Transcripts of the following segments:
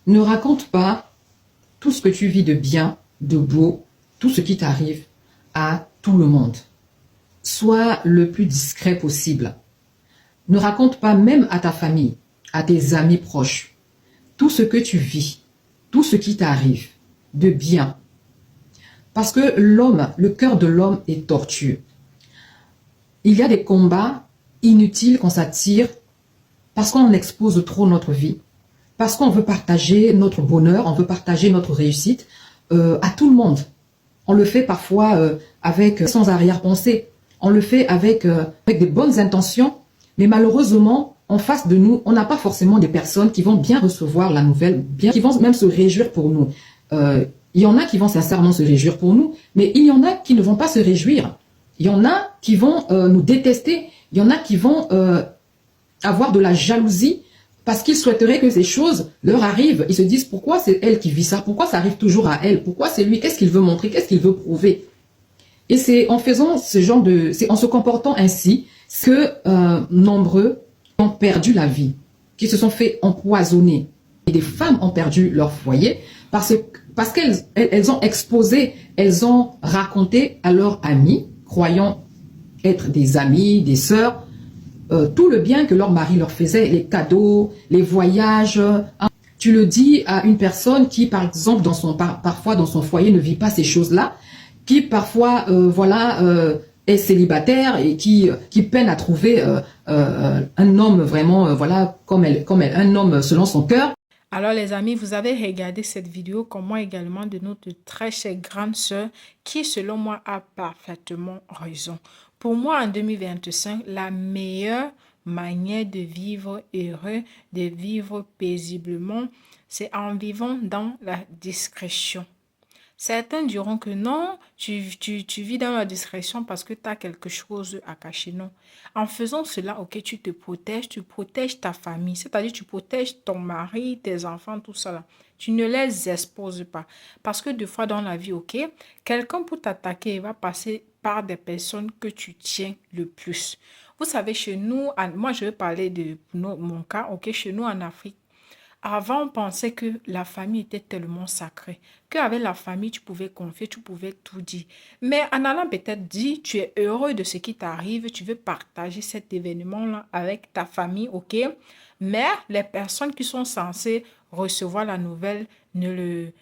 Ne raconte pas tout ce que tu vis de bien, de beau, tout ce qui t'arrive à tout le monde. Sois le plus discret possible. Ne raconte pas même à ta famille, à tes amis proches, tout ce que tu vis, tout ce qui t'arrive de bien. Parce que l'homme, le cœur de l'homme est tortueux. Il y a des combats inutiles qu'on s'attire parce qu'on expose trop notre vie, parce qu'on veut partager notre bonheur, on veut partager notre réussite à tout le monde. On le fait parfois avec sans arrière-pensée. On le fait avec des bonnes intentions, mais malheureusement, en face de nous, on n'a pas forcément des personnes qui vont bien recevoir la nouvelle, bien, qui vont même se réjouir pour nous. Il y en a qui vont sincèrement se réjouir pour nous, mais il y en a qui ne vont pas se réjouir. Il y en a qui vont nous détester. Il y en a qui vont avoir de la jalousie parce qu'ils souhaiteraient que ces choses leur arrivent. Ils se disent pourquoi c'est elle qui vit ça, pourquoi ça arrive toujours à elle, pourquoi c'est lui, qu'est-ce qu'il veut montrer, qu'est-ce qu'il veut prouver. Et c'est en faisant ce genre de, c'est en se comportant ainsi que nombreux ont perdu la vie, qui se sont fait empoisonner. Et des femmes ont perdu leur foyer parce qu'elles ont exposé, elles ont raconté à leurs amis, croyant être des amis, des sœurs, tout le bien que leur mari leur faisait, les cadeaux, les voyages. Tu le dis à une personne qui, par exemple, parfois dans son foyer ne vit pas ces choses-là, qui parfois est célibataire et qui peine à trouver un homme vraiment un homme selon son cœur. Alors les amis, vous avez regardé cette vidéo comme moi également de notre très chère grande sœur qui selon moi a parfaitement raison. Pour moi en 2025, la meilleure manière de vivre heureux, de vivre paisiblement, c'est en vivant dans la discrétion. Certains diront que non, tu vis dans la discrétion parce que tu as quelque chose à cacher. Non. En faisant cela, ok, tu protèges ta famille, c'est-à-dire tu protèges ton mari, tes enfants, tout ça là. Tu ne les exposes pas. Parce que des fois dans la vie, ok, quelqu'un pour t'attaquer va passer par des personnes que tu tiens le plus. Vous savez, chez nous, moi je vais parler de mon cas, ok, chez nous en Afrique, avant, on pensait que la famille était tellement sacrée, qu'avec la famille, tu pouvais confier, tu pouvais tout dire. Mais en allant peut-être dire, tu es heureux de ce qui t'arrive, tu veux partager cet événement-là avec ta famille, ok? Mais les personnes qui sont censées recevoir la nouvelle ne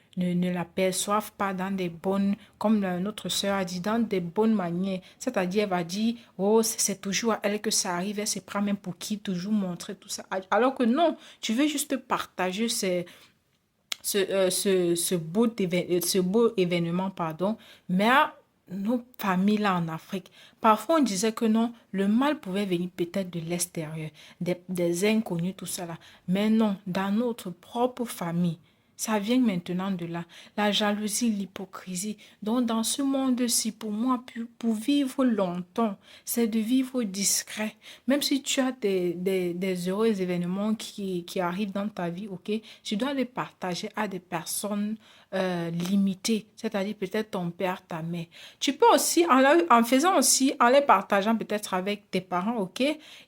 la perçoivent pas dans des bonnes, comme notre sœur a dit, dans des bonnes manières. C'est-à-dire, elle va dire, oh, c'est toujours à elle que ça arrive, elle se prend même pour qui, toujours montrer tout ça. Alors que non, tu veux juste partager ce beau événement, pardon, mais à nos familles là en Afrique, parfois on disait que non, le mal pouvait venir peut-être de l'extérieur, des inconnus, tout ça là. Mais non, dans notre propre famille, ça vient maintenant de là. La jalousie, l'hypocrisie. Donc, dans ce monde-ci, pour moi, pour vivre longtemps, c'est de vivre discret. Même si tu as des heureux événements qui arrivent dans ta vie, ok, tu dois les partager à des personnes limitées, c'est-à-dire peut-être ton père, ta mère. Tu peux aussi, en faisant aussi, en les partageant peut-être avec tes parents, ok,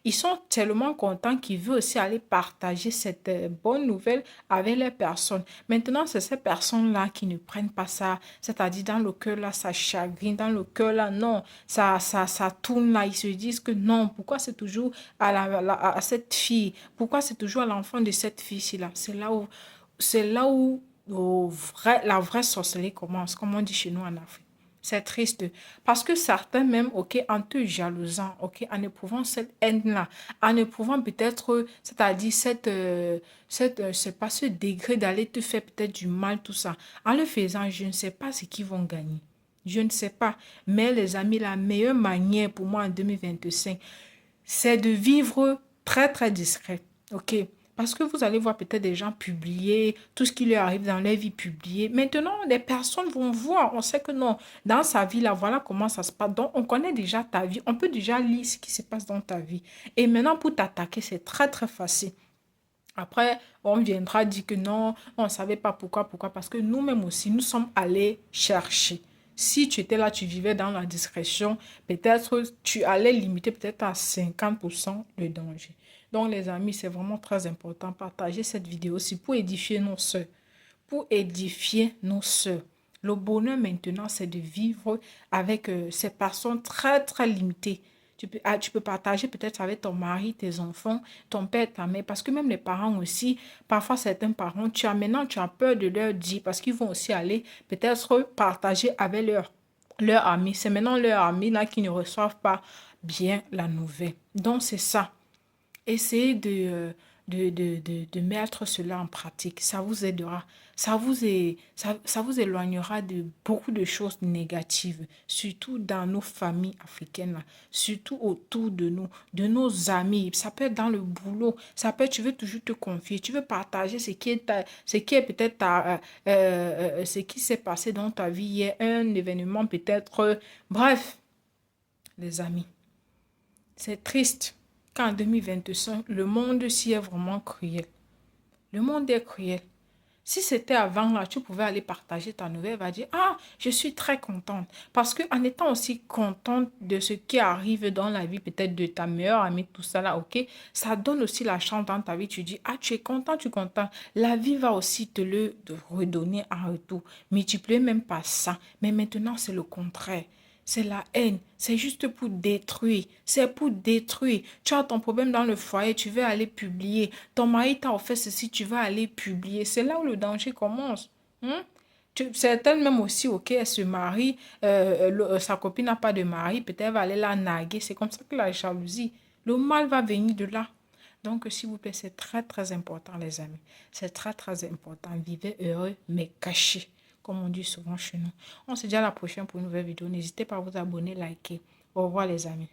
ils sont tellement contents qu'ils veulent aussi aller partager cette bonne nouvelle avec les personnes. Maintenant, c'est ces personnes-là qui ne prennent pas ça, c'est-à-dire dans le cœur là, ça chagrine, dans le cœur là, non, ça tourne là, ils se disent que non, pourquoi c'est toujours à cette fille, pourquoi c'est toujours à l'enfant de cette fille-ci là, c'est là où la vraie sorcellerie commence, comme on dit chez nous en Afrique. C'est triste parce que certains même, ok, en te jalousant, ok, en éprouvant cette haine-là, en éprouvant peut-être, c'est-à-dire c'est pas ce degré d'aller te faire peut-être du mal, tout ça. En le faisant, je ne sais pas ce qu'ils vont gagner. Je ne sais pas. Mais les amis, la meilleure manière pour moi en 2025, c'est de vivre très, très discret. OK? Parce que vous allez voir peut-être des gens publier tout ce qui leur arrive dans leur vie publiée. Maintenant, les personnes vont voir. On sait que non, dans sa vie, là, voilà comment ça se passe. Donc, on connaît déjà ta vie. On peut déjà lire ce qui se passe dans ta vie. Et maintenant, pour t'attaquer, c'est très, très facile. Après, on viendra dire que non, on ne savait pas pourquoi, parce que nous-mêmes aussi, nous sommes allés chercher. Si tu étais là, tu vivais dans la discrétion, peut-être tu allais limiter peut-être à 50% le danger. Donc, les amis, c'est vraiment très important. Partagez cette vidéo aussi pour édifier nos sœurs. Pour édifier nos sœurs. Le bonheur maintenant, c'est de vivre avec ces personnes très, très limitées. Tu peux partager peut-être avec ton mari, tes enfants, ton père, ta mère, parce que même les parents aussi, parfois certains parents, maintenant tu as peur de leur dire, parce qu'ils vont aussi aller peut-être partager avec leurs amis. C'est maintenant leurs amis là qui ne reçoivent pas bien la nouvelle. Donc c'est ça. Essayez de mettre cela en pratique. Ça vous aidera. Ça vous éloignera de beaucoup de choses négatives, surtout dans nos familles africaines, là, surtout autour de nous, de nos amis. Ça peut être dans le boulot. Ça peut être, tu veux toujours te confier. Tu veux partager ce qui est peut-être ce qui s'est passé dans ta vie hier, un événement peut-être. Bref, les amis, c'est triste qu'en 2025, le monde s'y est vraiment cruel. Le monde est cruel. Si c'était avant, là, tu pouvais aller partager ta nouvelle, va dire, ah, je suis très contente. Parce que en étant aussi contente de ce qui arrive dans la vie, peut-être de ta meilleure amie, tout ça là, ok, ça donne aussi la chance dans ta vie. Tu dis, ah, tu es content, tu es content. La vie va aussi te le redonner en retour. Multiplier même pas ça. Mais maintenant, c'est le contraire. C'est la haine. C'est juste pour détruire. C'est pour détruire. Tu as ton problème dans le foyer, tu veux aller publier. Ton mari t'a offert ceci, tu vas aller publier. C'est là où le danger commence. Hein? Certaines même aussi, ok, elle se marie, sa copine n'a pas de mari, peut-être elle va aller la narguer. C'est comme ça que la jalousie, le mal va venir de là. Donc, s'il vous plaît, c'est très, très important, les amis. C'est très, très important. Vivez heureux, mais cachés, comme on dit souvent chez nous. On se dit à la prochaine pour une nouvelle vidéo. N'hésitez pas à vous abonner, liker. Au revoir, les amis.